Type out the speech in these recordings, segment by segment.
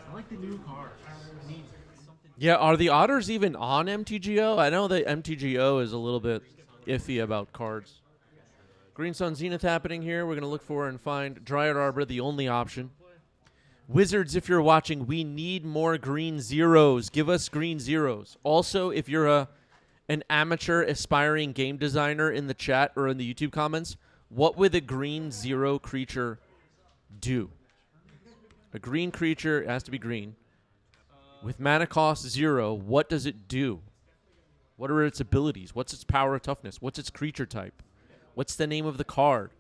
I like the new cards. Yeah, are the otters even on MTGO? I know that MTGO is a little bit iffy about cards. Green Sun Zenith happening here. We're going to look for and find Dryad Arbor, the only option. Wizards, if you're watching, we need more green zeros. Give us green zeros. Also, if you're an amateur aspiring game designer in the chat or in the YouTube comments, what would a green zero creature do? A green creature, it has to be green. With mana cost 0, what does it do? What are its abilities? What's its power or toughness? What's its creature type? What's the name of the card?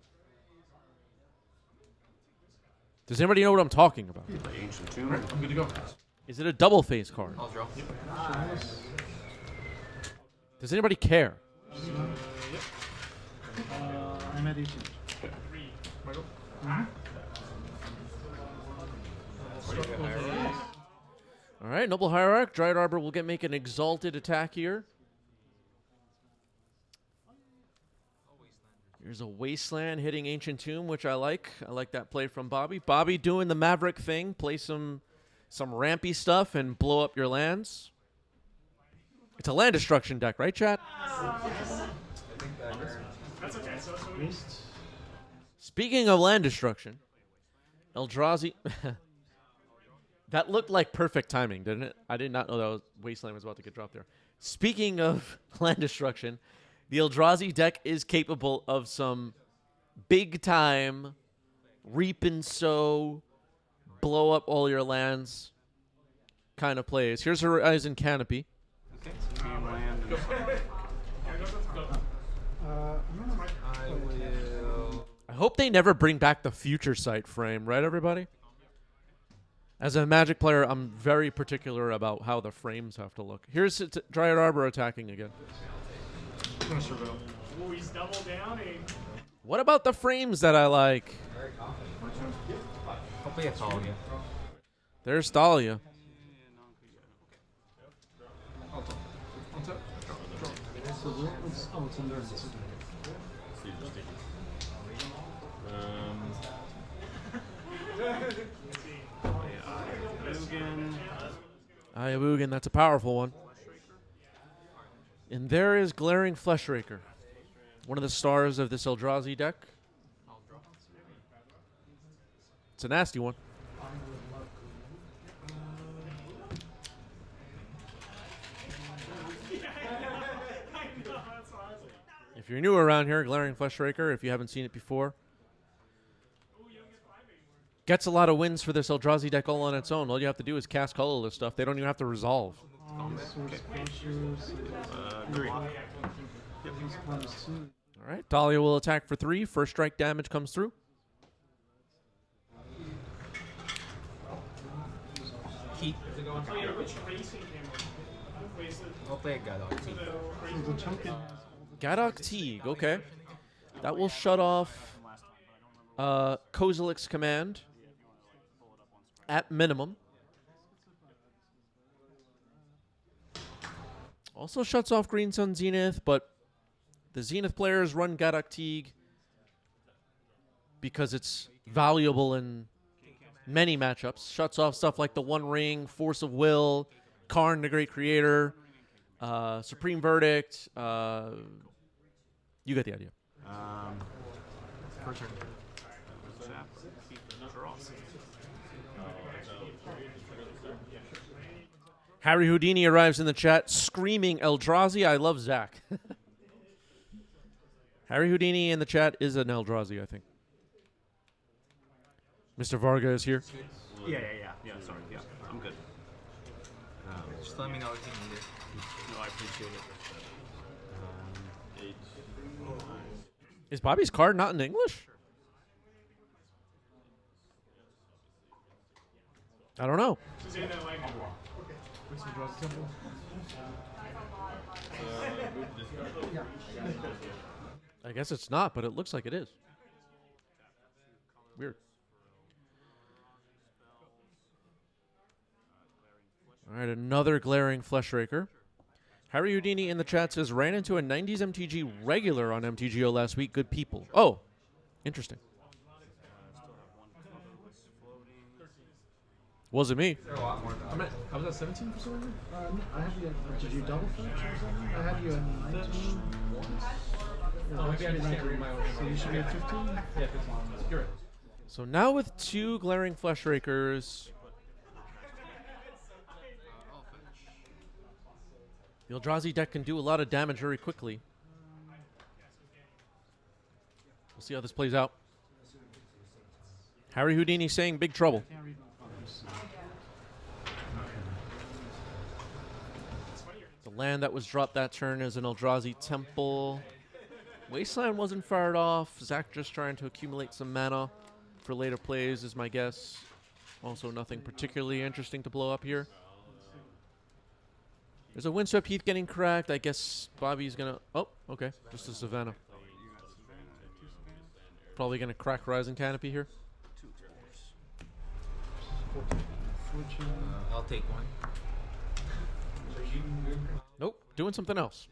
Does anybody know what I'm talking about? Ancient Tomb. Right, I'm good to go. Is it a double face card? I'll draw. Yep. Does anybody care? Yep. I'm at 18. Okay. Michael? All right, Noble Hierarch. Dryad Arbor will make an exalted attack here. Here's a Wasteland hitting Ancient Tomb, which I like. I like that play from Bobby. Bobby doing the Maverick thing. Play some rampy stuff and blow up your lands. It's a land destruction deck, right, chat? That's okay. Speaking of land destruction, Eldrazi... That looked like perfect timing, didn't it? I did not know that Wasteland was about to get dropped there. Speaking of land destruction, the Eldrazi deck is capable of some big-time reap and sow, blow up all your lands kind of plays. Here's Horizon Canopy. Okay. I hope they never bring back the future sight frame, right, everybody? As a Magic player, I'm very particular about how the frames have to look. Here's Dryad Arbor attacking again. What about the frames that I like? Hopefully it's all you. There's Dahlia. Ayabugan, that's a powerful one. And there is Glaring Fleshraker, one of the stars of this Eldrazi deck. It's a nasty one. If you're new around here, Glaring Fleshraker, if you haven't seen it before, gets a lot of wins for this Eldrazi deck all on its own. All you have to do is cast colorless stuff. They don't even have to resolve. All right, Dahlia will attack for 3. First strike damage comes through. Keep. Hopefully it got on T. Gadok Teague, okay. That will shut off Kozilek's command at minimum. Also shuts off Green Sun Zenith, but the Zenith players run Gadok Teague because it's valuable in many matchups. Shuts off stuff like the One Ring, Force of Will, Karn the Great Creator, Supreme Verdict. You get the idea. First turn. Harry Houdini arrives in the chat screaming Eldrazi. I love Zach. Harry Houdini in the chat is an Eldrazi, I think. Mr. Varga is here. Yeah, sorry. Yeah, I'm good. Just let me know if you need it. No, I appreciate it. Is Bobby's card not in English? I don't know. I guess it's not, but it looks like it is. Weird. All right, another Glaring Fleshraker. Harry Houdini in the chat says, ran into a 90s MTG regular on MTGO last week. Good people. Oh, interesting. Wasn't me. They're a lot more valuable. I was at 17%. I have you at, did you double fetch or something? I had you at 19. Oh, maybe I just can't read my own. So you should be at 15? Yeah, 15. You're right. So now with 2 glaring flesh rakers, the Eldrazi deck can do a lot of damage very quickly. We'll see how this plays out. Harry Houdini saying big trouble. Can't read my colors. The land that was dropped that turn is an Eldrazi Temple. Wasteland wasn't fired off. Zach just trying to accumulate some mana for later plays is my guess. Also nothing particularly interesting to blow up here. There's a Windswept Heath getting cracked. I guess Bobby's gonna... Oh, okay. Just a Savannah. Probably gonna crack Rising Canopy here. Switching. I'll take one. Nope. Doing something else.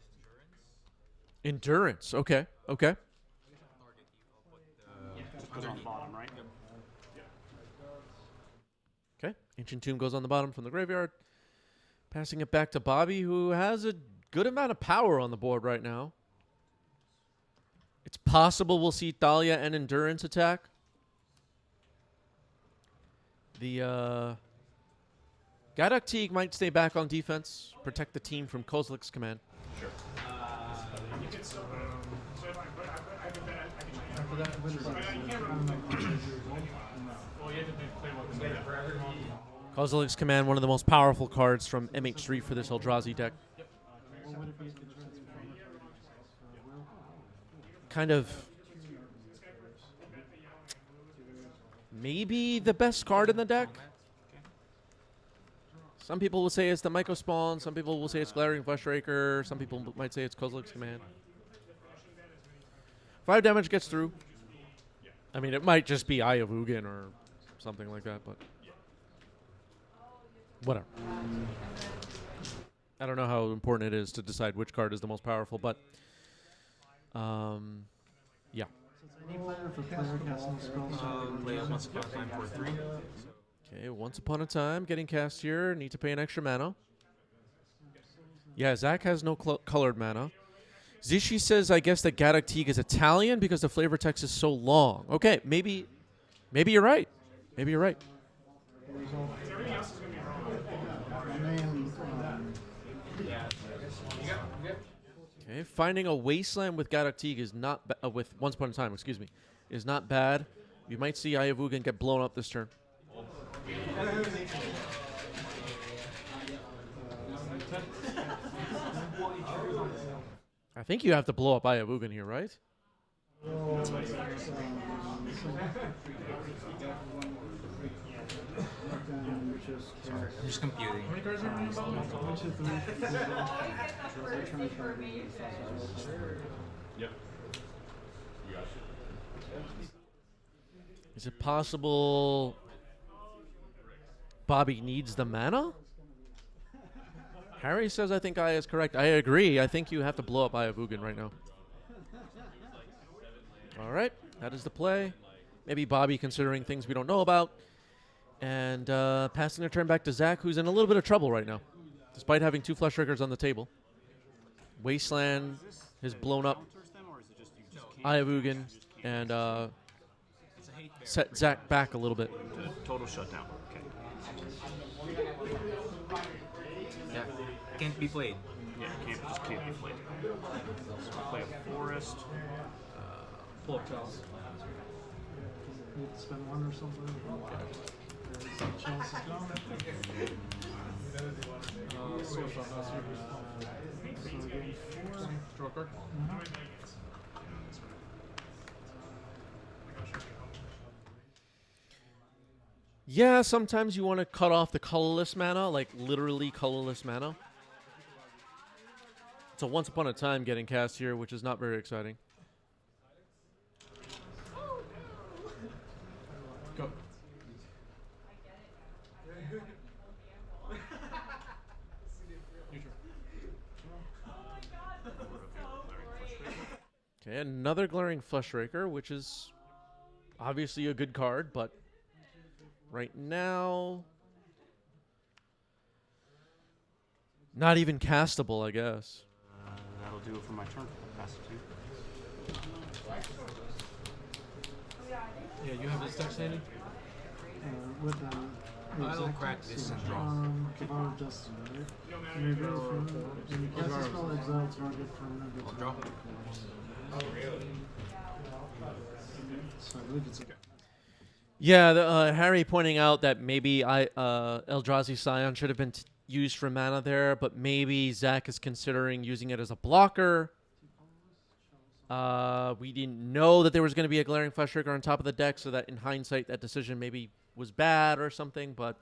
Endurance. Okay. Okay. Just goes on the bottom, right? Okay. Ancient Tomb goes on the bottom from the graveyard. Passing it back to Bobby, who has a good amount of power on the board right now. It's possible we'll see Thalia and Endurance attack. The Gadok Teague might stay back on defense, protect the team from Kozlik's command. Sure. After that, what is Kozlik's command, one of the most powerful cards from MH3 for this Eldrazi deck. Well, what if he's controlling Kind of maybe the best card in the deck. Some people will say it's the Myco Spawn. Some people will say it's Glaring Fleshraker. Some people might say it's Kozlik's command. 5 damage gets through. I mean, it might just be Eye of Ugin or something like that, but whatever. I don't know how important it is to decide which card is the most powerful, but yeah. any player for player casting spells? Play once upon a time for 3. Okay, Once Upon a Time getting cast here. Need to pay an extra mana. Yeah, Zach has no colored mana. Zishi says, I guess that Gadok Teague is Italian because the flavor text is so long. Okay, maybe you're right. Maybe you're right. Okay, finding a Wasteland with Gadok Teague is not with Once Upon a Time, excuse me, is not bad. You might see Eye of Ugin get blown up this turn. I think you have to blow up Eye of Ugin here, right? I'm just computing. How many cards are in the bottom? 1, 2, 3, 4. Yep. Is it possible Bobby needs the mana? Harry says I think Aya is correct. I agree. I think you have to blow up Eye of Ugin right now. All right. That is the play. Maybe Bobby considering things we don't know about. And passing the turn back to Zach, who's in a little bit of trouble right now, despite having 2 flesh triggers on the table. Wasteland has blown up Eye of Ugin and set Zach back a little bit. Total shutdown. Okay. Yeah. Can't be played. Yeah, can't be played. Play a forest. Pull up Chalice. Need to spend 1 or something. Chalice is gone. Soul Shot. So again, 4. Draw a card. Yeah, sometimes you want to cut off the colorless mana, like literally colorless mana. It's a Once Upon a Time getting cast here, which is not very exciting. Go. Okay, another Glaring Fleshraker, which is obviously a good card, but right now Not even castable, I guess. That'll do it for my turn. Pass it to you. Yeah, you have this deck, Sandy? With the I'll exact crack text, this so, and draw. Kivar Justin, right? And you're very familiar. When you cast a spell, exile target permanent. I'll draw. So I believe it's Yeah, Harry pointing out that maybe Eldrazi Scion should have been used for mana there, but maybe Zach is considering using it as a blocker. We didn't know that there was going to be a Glaring Fleshraker on top of the deck, so that in hindsight, that decision maybe was bad or something, but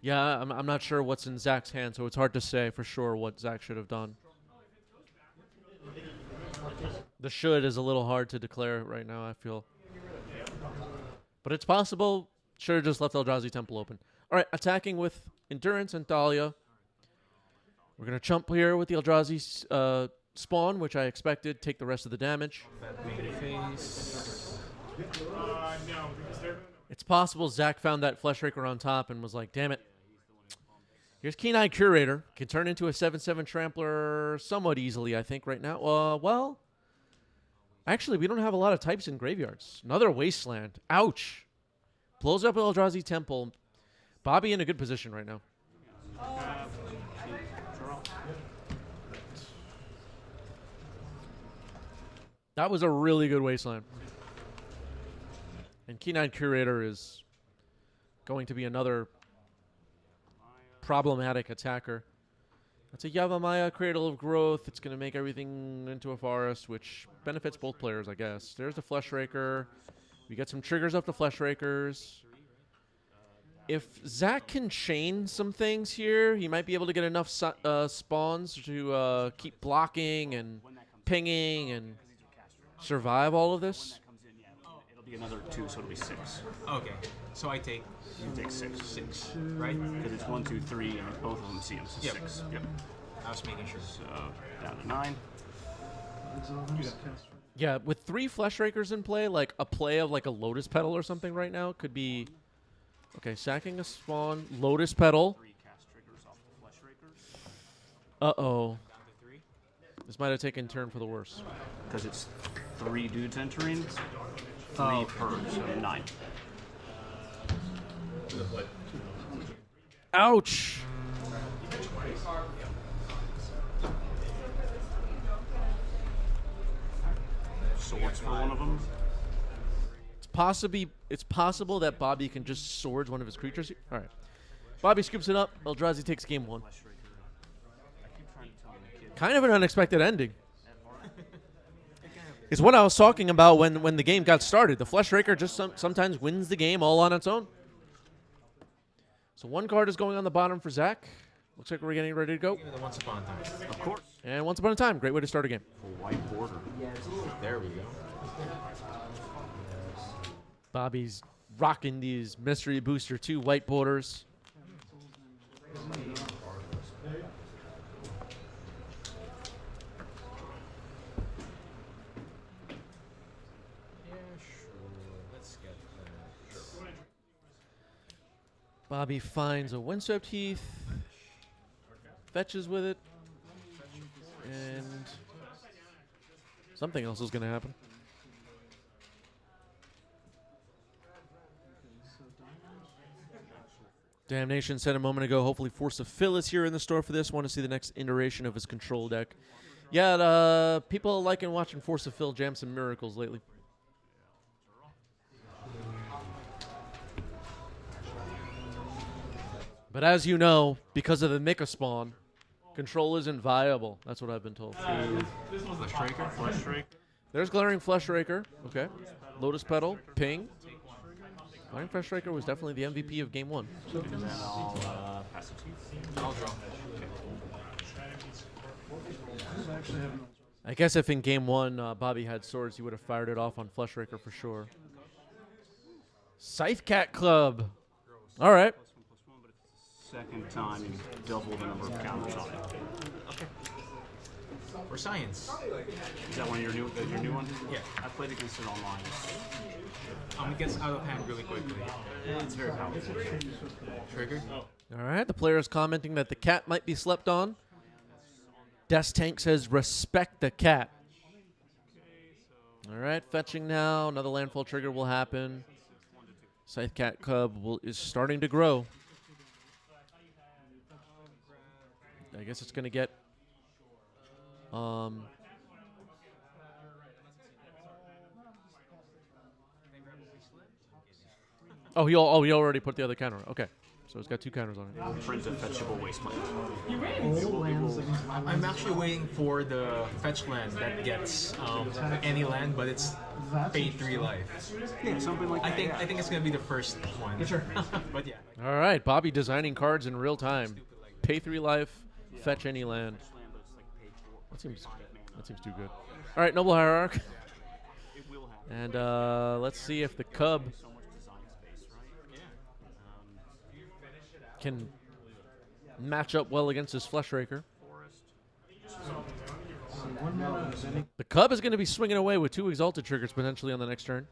yeah, I'm not sure what's in Zach's hand, so it's hard to say for sure what Zach should have done. The should is a little hard to declare right now, I feel. But it's possible. Should have just left Eldrazi Temple open. All right, attacking with Endurance and Thalia. We're going to chump here with the Eldrazi spawn, which I expected. Take the rest of the damage. Face. It's possible Zach found that Fleshraker on top and was like, damn it. Here's Keen-Eyed Curator. Can turn into a 7/7 Trampler somewhat easily, I think, right now. Well, actually, we don't have a lot of types in graveyards. Another Wasteland. Ouch. Blows up Eldrazi Temple. Bobby in a good position right now. That was a really good Wasteland. And Keen-Eyed Curator is going to be another problematic attacker. That's a Yavimaya, Cradle of Growth. It's going to make everything into a forest, which benefits both players, I guess. There's the Fleshraker. We get some triggers up to Fleshrakers. If Zach can chain some things here, he might be able to get enough spawns to keep blocking and pinging and survive all of this. It'll be another 2, so it'll be 6. Okay, so I take You take 6. 6, right? Because it's 1, 2, 3, and both of them see them, so Yep. 6. Yep. I was making sure. So down to 9. exile him, cast. Yeah, with 3 Fleshrakers in play, like a play of like a Lotus Petal or something right now could be... Okay, sacking a spawn, Lotus Petal. 3 cast triggers off the Fleshrakers. Uh-oh. Down to 3. This might have taken turn for the worse. Because it's 3 dudes entering. 3 per, so 9. Ouch! Swords for one of them. It's possible that Bobby can just swords one of his creatures. All right. Bobby scoops it up. Eldrazi takes game 1. Kind of an unexpected ending. It's what I was talking about when the game got started. The Fleshraker just sometimes wins the game all on its own. So 1 card is going on the bottom for Zach. Looks like we're getting ready to go. Give me the Once Upon a Time. Of course. And Once Upon a Time, great way to start a game. For white border. There we go. Bobby's rocking these Mystery Booster 2 white borders. Yeah, sure. Let's get that. Bobby finds a Windswept Heath, fetches with it, and something else is going to happen. Damnation said a moment ago, hopefully Force of Phil is here in the store for this. Want to see the next iteration of his control deck. Yeah, people liking watching Force of Phil jam some miracles lately. But as you know, because of the Mika spawn, control isn't viable. That's what I've been told. Fleshraker. There's Glaring Fleshraker. Okay. Lotus Petal. Ping. Glaring Fleshraker was definitely the MVP of Game 1. And then I'll pass it to you. I'll draw. I guess if in Game 1 Bobby had swords, he would have fired it off on Fleshraker for sure. Scythe Cat Club. All right. +1/+1, but it's the second time you double the number of counters on it. Okay. For science. Is that one of your new one? Yeah. I played against it online. It gets out of hand really quickly. It's very powerful. Trigger? All right, the player is commenting that the cat might be slept on. Death Tank says, respect the cat. All right, fetching now. Another landfall trigger will happen. Scythe Cat Cub is starting to grow. I guess it's going to get... Oh, he already put the other counter on. Okay, so it's got 2 counters on it. Print a fetchable wasteland. All lands against my I'm actually waiting for the fetch land that gets any land, but it's pay 3 life. Yeah, something like that. I think it's gonna be the first one. But yeah. All right, Bobby designing cards in real time. Pay 3 life, fetch any land. That seems too good. All right, Noble Hierarch. And let's see if the Cub can match up well against his Fleshraker. The Cub is going to be swinging away with 2 Exalted triggers potentially on the next turn.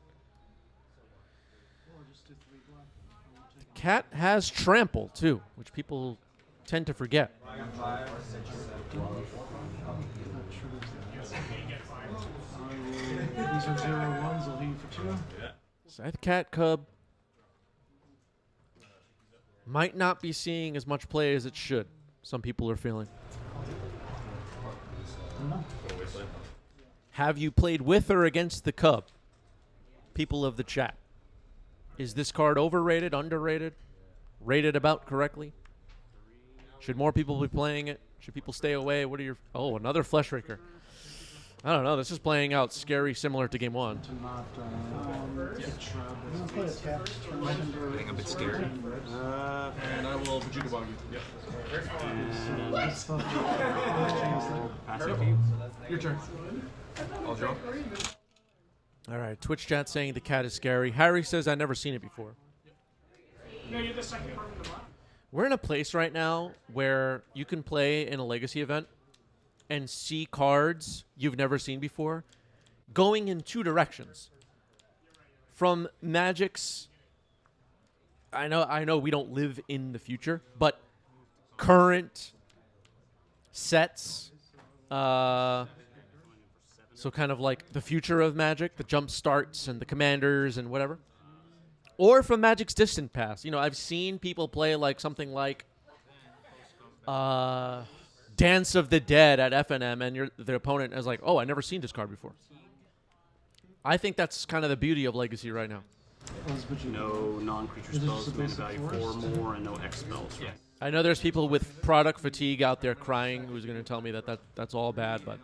The cat has Trample, too, which people tend to forget. These are 0-1s. I'll leave for 2. Scythe Cat Cub might not be seeing as much play as it should. Some people are feeling. Have you played with or against the Cub? People of the chat. Is this card overrated, underrated, rated about correctly? Should more people be playing it? Should people stay away? What are your... Oh, another Fleshraker. I don't know. This is playing out scary, similar to game 1. To not Getting a bit scared. And I will Bajigabog you. Passive. Your turn. I'll draw. All right. Twitch chat saying the cat is scary. Harry says I've never seen it before. We're in a place right now where you can play in a Legacy event and see cards you've never seen before going in 2 directions. From Magic's, I know we don't live in the future, but current sets, so kind of like the future of Magic, the jump starts and the commanders and whatever. Or from Magic's distant past. You know, I've seen people play like something like Dance of the Dead at FNM, and the opponent is like, oh, I've never seen this card before. I think that's kind of the beauty of Legacy right now. No non-creature spells, mana value 4 more, and no X spells. Yeah. I know there's people with product fatigue out there crying who's going to tell me that's all bad, but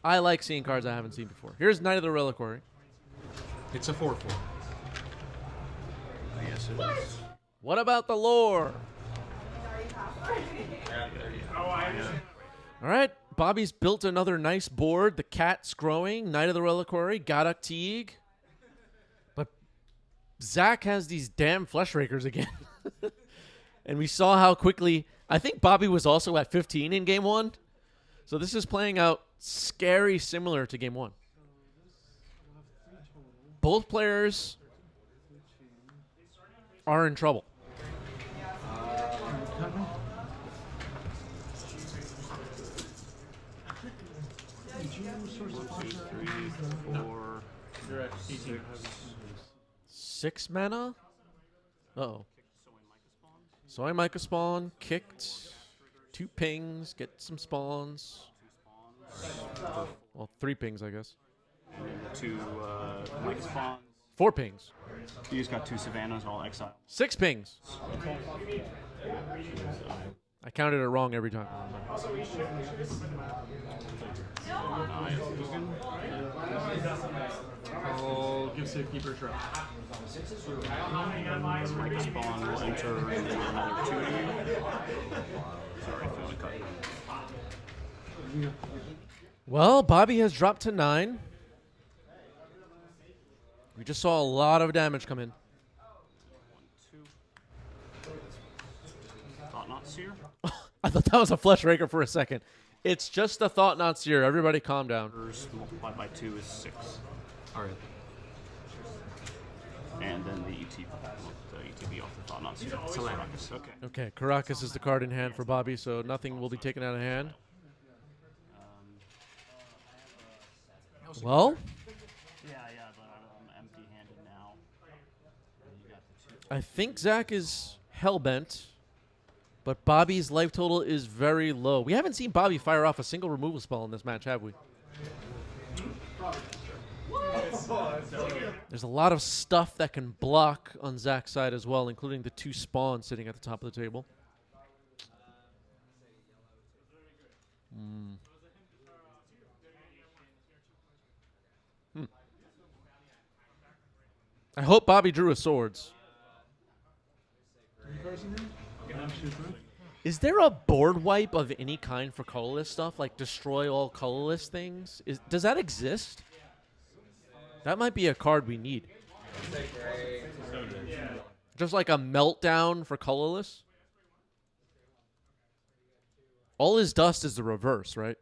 I like seeing cards I haven't seen before. Here's Knight of the Reliquary. It's a 4/4. Yes, it is. What about the lore? All right, Bobby's built another nice board. The cat's growing. Knight of the Reliquary, Gadak Teague. But Zach has these damn Fleshrakers again. And we saw how quickly... I think Bobby was also at 15 in Game 1. So this is playing out scary similar to Game 1. Both players are in trouble. Four. You're at 18. 6 mana? Uh-oh. Soy Micah spawn, kicked. 2 pings, get some spawns. Well, 3 pings, I guess. 2 Mike spawns. 4 pings. You just got 2 Savannahs, all exiled. 6 pings. I counted it wrong every time. I'll give Safekeeper a try. Mike spawn will enter and do another 2 to you. Sorry, I feel cut. Well, Bobby has dropped to 9. We just saw a lot of damage come in. 1, 2. Thought not seer. I thought that was a Fleshraker for a second. It's just a Thought Not Seer. Everybody calm down. First multiplied by 2 is 6. All right. and then the ETB off the top. Not super. It's a Caracas. Okay. Okay, Caracas is the card in hand for Bobby, so nothing will be taken out of hand. Well, Yeah, but I'm empty-handed now. You got the two. I think Zach is hellbent, but Bobby's life total is very low. We haven't seen Bobby fire off a single removal spell in this match, have we? There's a lot of stuff that can block on Zach's side as well, including the 2 spawns sitting at the top of the table. I hope Bobby drew his swords. Is there a board wipe of any kind for colorless stuff? Like destroy all colorless things? Does that exist? That might be a card we need. Just like a meltdown for colorless? All his dust is the reverse, right?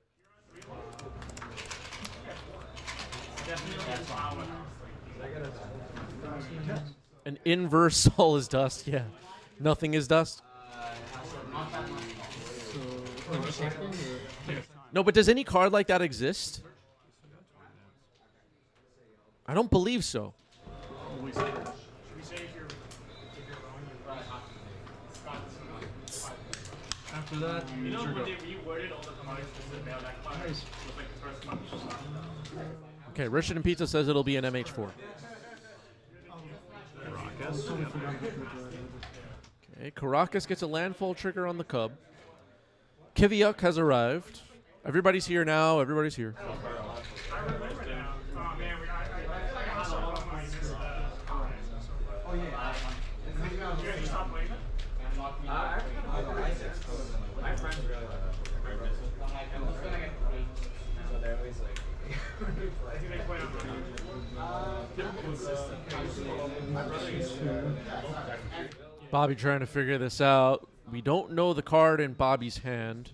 An inverse all is dust, yeah. Nothing is dust. No, but does any card like that exist? I don't believe so. After that, You know sure when go. they reworded all the commodities to mail that class was like the first month. Okay, Richard and Pizza says it'll be an MH4. Okay, Caracas gets a landfall trigger on the Cub. Kiviuk has arrived. Everybody's here now. Everybody's here. Bobby trying to figure this out. We don't know the card in Bobby's hand.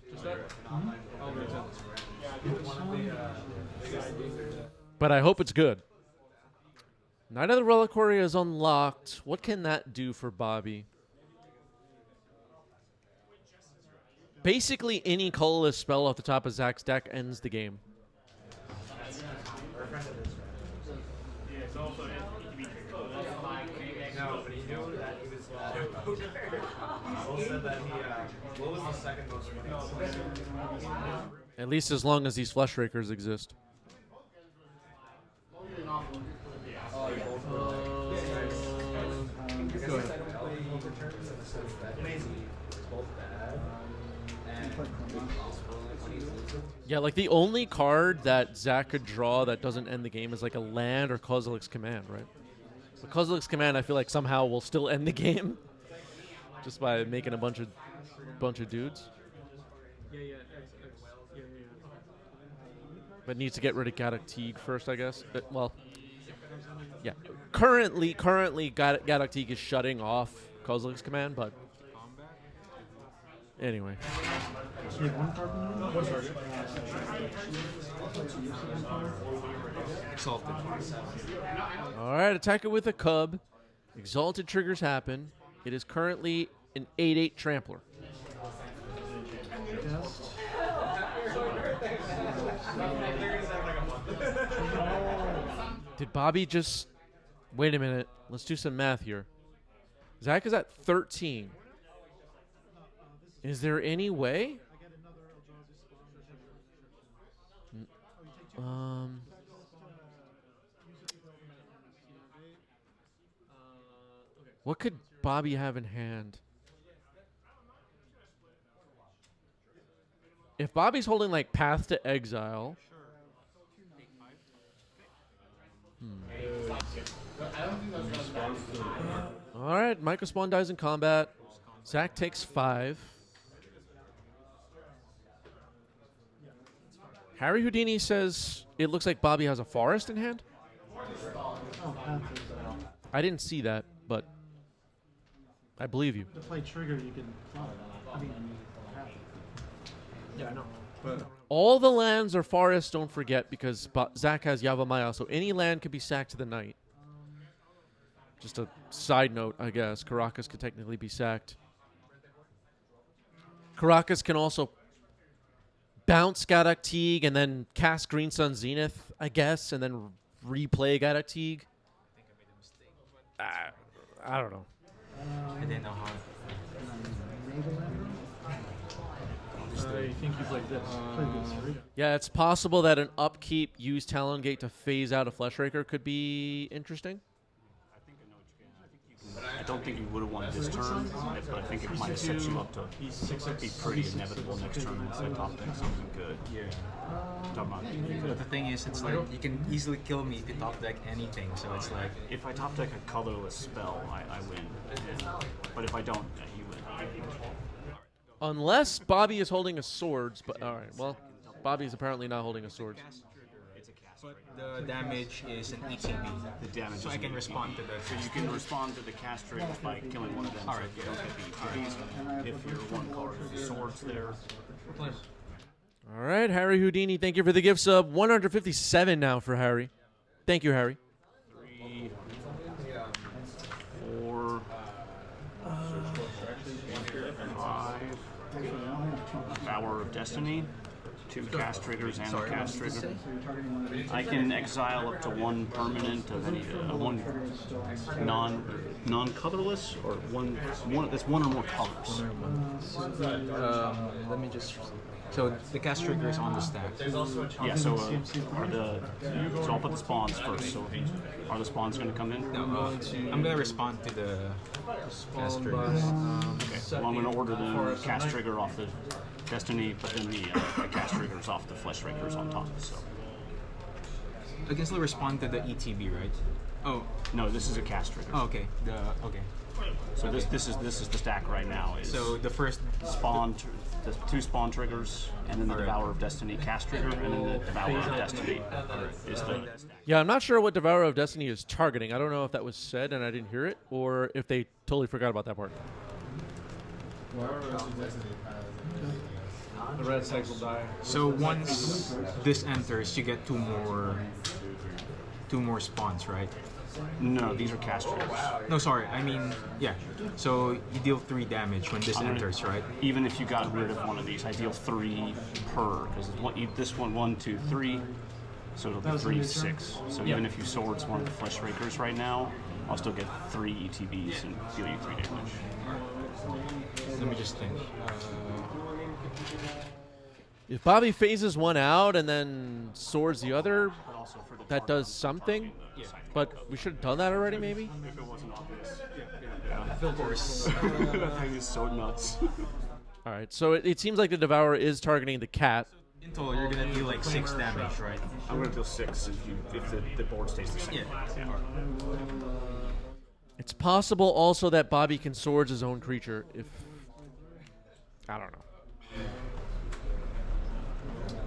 But I hope it's good. Knight of the Reliquary is unlocked. What can that do for Bobby? Basically, any colorless spell off the top of Zach's deck ends the game. At least as long as these Flesh Rakers exist. Yeah, like the only card that Zach could draw that doesn't end the game is like a land or Kozilek's Command, right? But Kozilek's Command, I feel like somehow will still end the game, just by making a bunch of dudes. But needs to get rid of Gaddock Teague first, I guess. But, well, yeah. Currently, Gaddock Teague is shutting off Kozilek's Command, but anyway. Exalted. All right, attack it with a Cub. Exalted triggers happen. It is currently an 8/8 Trampler. Did Bobby just... Wait a minute. Let's do some math here. Zach is at 13. Is there any way? What could Bobby have in hand? If Bobby's holding like Path to Exile. All right, Microspawn dies in combat. Zach takes 5. Harry Houdini says it looks like Bobby has a forest in hand. I didn't see that, but I believe you. To play trigger, you can fly. I mean, Yeah, I know. But All the lands are forests, don't forget, because Zach has Yavamaya, so any land could be sacked to the night. Just a side note, I guess. Caracas could technically be sacked. Caracas can also bounce Gadak Teague and then cast Green Sun Zenith, I guess, and then replay Gadak Teague. I don't know. I didn't know how. You think you played this? Played this, right? Yeah, it's possible that an upkeep use Talongate to phase out a Fleshraker could be interesting. I don't think you would have won this turn, but I think it might have set you up to be pretty inevitable next turn and play top deck something good. Yeah. Talking about But the thing is, it's like you can easily kill me if you top deck anything. So it's like if I top deck a colorless spell, I win. But if I don't, you win. Unless Bobby is holding a swords, but all right. Well, Bobby's apparently not holding a swords. It's a cast but trigger. the damage is an ETB. The damage So is I can an respond to ETB. the. So you can respond to the cast triggers by killing one of them. Alright. So you don't get the ETBs. If your one card is the swords there. All right, Harry Houdini, thank you for the gift sub. 157 now for Harry. Thank you, Harry. 3, 4, 5. Hour of Destiny. 2 cast triggers and a cast trigger. I can exile up to 1 permanent of any one non-colorless or one that's 1 or more colors. Let me just. So the cast trigger is on the stack. Yeah. So so I'll put the spawns first. So are the spawns going to come in? No, I'm gonna respond to the cast triggers. Okay. Well, I'm going to order the cast trigger off the Destiny, but then the cast triggers off the Fleshrakers on top. So. I can still respond to the ETB, right? Oh, No, this is a cast trigger. oh okay. Okay. So this is the stack right now. Is So the first spawn, the 2 spawn triggers, and then the Alright. Devourer of Destiny cast trigger, and then the Devourer of Destiny is the. Yeah, I'm not sure what Devourer of Destiny is targeting. I don't know if that was said and I didn't hear it, or if they totally forgot about that part. The red cycle die. So once this enters, you get two more spawns, right? No, these are cast triggers. No, sorry. I mean, yeah. So you deal 3 damage when this I'm gonna- enters, right? Even if you got rid of one of these, I deal 3 per because this one 1, 2, 3, so it'll be 3, 6. So even if you swords one of the Flesh Rakers right now, I'll still get 3 ETBs and deal you 3 damage. Let me just think. If Bobby phases one out and then swords the other, But also for the that does something. But we should have done that already, maybe? if it wasn't obvious. Of course. That thing is so nuts. All right, so it seems like the Devourer is targeting the cat. In total, you're gonna deal like 6 damage, right? I'm gonna deal 6 if the board stays the same. Yeah. It's possible also that Bobby can swords his own creature if... I don't know.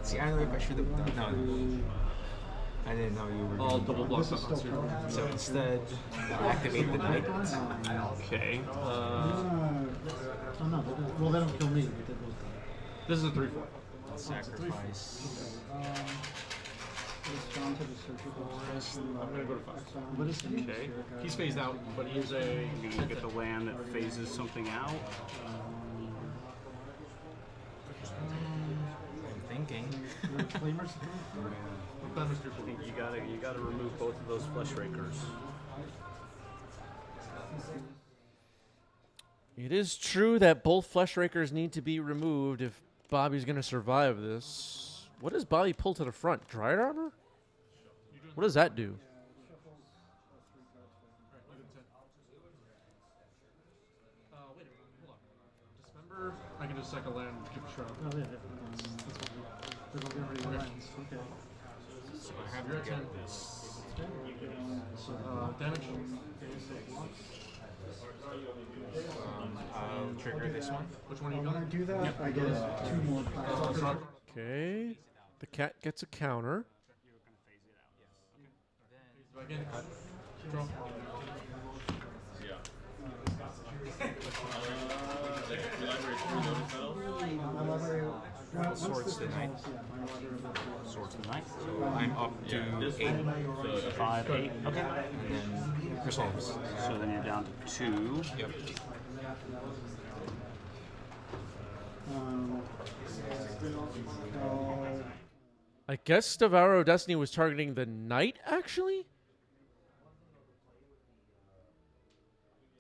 See, I don't know if I should have done. No. I didn't know you were. All double blocks on monster. So instead, activate the knight. Okay. Oh no, well they don't kill me. But they both die. This is a 3/4. Sacrifice. Respond to the surgical forest. I'm gonna go to 5. What is he? Okay. He's phased out, but he's a. You're gonna get the land that phases something out. I'm thinking. Flamers? You gotta remove both of those Flesh Rakers. It is true that both Fleshrakers need to be removed if Bobby's going to survive this. What does Bobby pull to the front? Dryad Arbor? What does that do? Wait a minute, hold on. Dismember. I can just second land, keep a shroud. Oh yeah, that's fine. They're gonna get rid of lines. Okay. So I have You're to at get 10. this. So, damage. I'll trigger this one. Which one are you When I going? do that, I get 2 more power. Okay. The cat gets a counter. Back in. Draw. My library Swords the Knight. Swords the Knight. So I'm up to 8. So 5, 8. Okay. And then resolves. So then you're down to 2. Yep. I guess Devour of Destiny was targeting the knight, actually?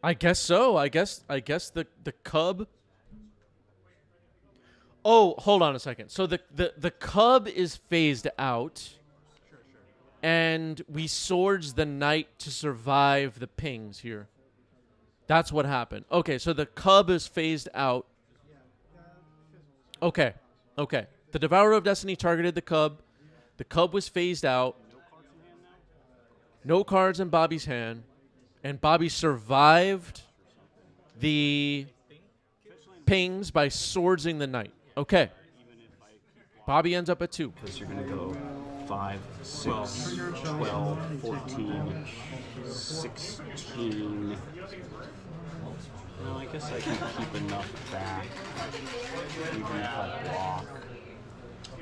I guess so. I guess the cub. Oh, hold on a second. So the cub is phased out. And we swords the knight to survive the pings here. That's what happened. Okay, so the cub is phased out. Okay. Okay. The Devourer of Destiny targeted the cub. The cub was phased out. No cards in Bobby's hand. And Bobby survived the pings by swordsing the knight. Okay. Bobby ends up at 2. Because you're going to go 5, 6, 12, 14, 16. No, I guess I can keep enough back, even if I block.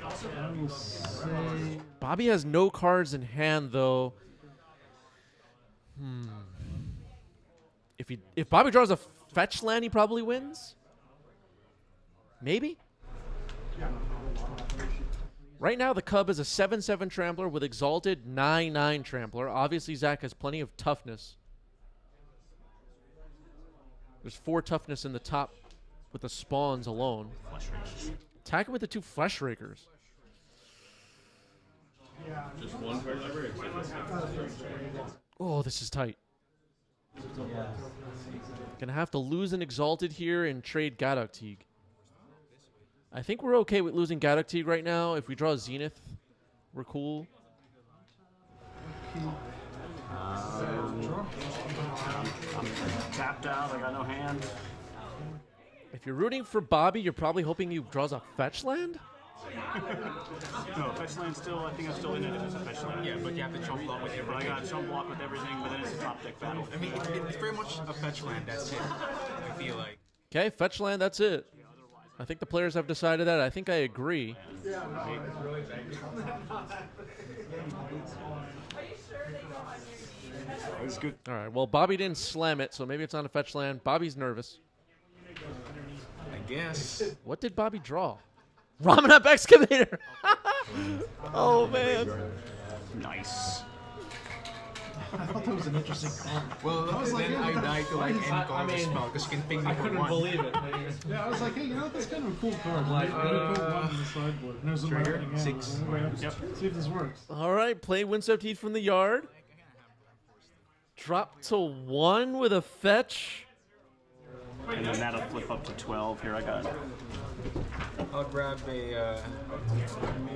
I will say Bobby has no cards in hand, though. If Bobby draws a fetch land, he probably wins. Maybe. Right now, the Cub is a 7/7 Trampler with Exalted 9/9 Trampler. Obviously, Zach has plenty of toughness. There's 4 toughness in the top with the spawns alone. Attack him with the 2 Flesh Rakers. Just one card ever. Oh, this is tight. Gonna have to lose an Exalted here and trade Gadok Teague. I think we're okay with losing Gadok Teague right now. If we draw Zenith, we're cool. I'm tapped out. I got no hand. If you're rooting for Bobby, you're probably hoping he draws a fetch land? No, fetch land still. I think I'm still in it if it's a fetch land. Yeah, but you have to chump block with But I everything. got chump block with everything, but then it's a top deck battle. I mean, it's very much a fetch land. That's it. I feel like. Okay, fetch land, that's it. I think the players have decided that. I think I agree. It's good. All right, well, Bobby didn't slam it, so maybe it's not a fetch land. Bobby's nervous. I guess. What did Bobby draw? Ramanap Excavator! Oh, man. Nice. I thought that was an interesting card. Well, I was like, then yeah, I die to like I any card mean, spell because you can ping me I for couldn't 1. believe it. Yeah, I was like, hey, you know what? That's kind of a cool card. Like, put one in the sideboard. And there's a Trigger, lightning hand. 6. Yep. See if this works. All right, play Windswept Heat from the yard. Drop to 1 with a fetch. And then that'll flip up to 12. Here I got. I'll grab a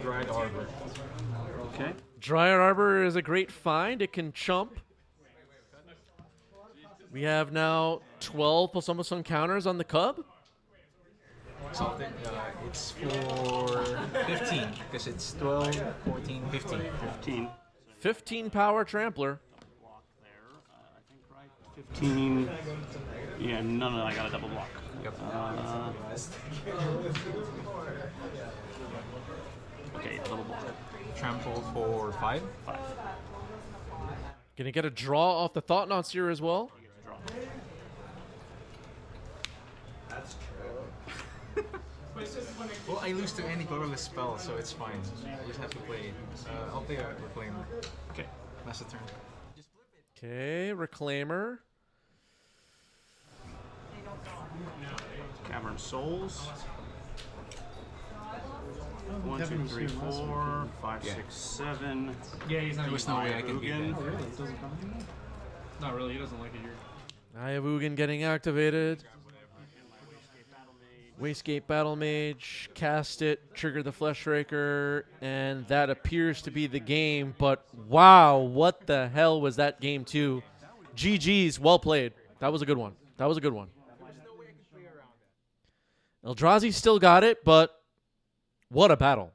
Dried Arbor. Okay. Dryad Arbor is a great find. It can chump. We have now 12 plus almost some counters on the Cub. Something. It's for 15 because it's 12, 14, 15. 15. 15 power Trampler. Block there. I think right. 15. Yeah, no, I got a double block. Yep. Okay, double block. Trample for 5. 5. Gonna get a draw off the Thought-Knots here as well. Draw. Well, I lose to any colorless spell, so it's fine. I just have to play. I'll play a Reclaimer. Okay. That's the turn. Okay, Reclaimer. Cavern Souls. I don't think 1, Kevin 2, was 3, here last 4, week. 5, 6, 7. Yeah, he's not. There was no way I could beat Ugin. that. Oh, really? It doesn't come anymore? Not really. He doesn't like it here. I have Ugin getting activated. Wastegate Battle Mage, cast it, trigger the Flesh Raker, and that appears to be the game. But wow, what the hell was that game 2? GG's, well played. That was a good one. That was a good one. Eldrazi still got it, but what a battle.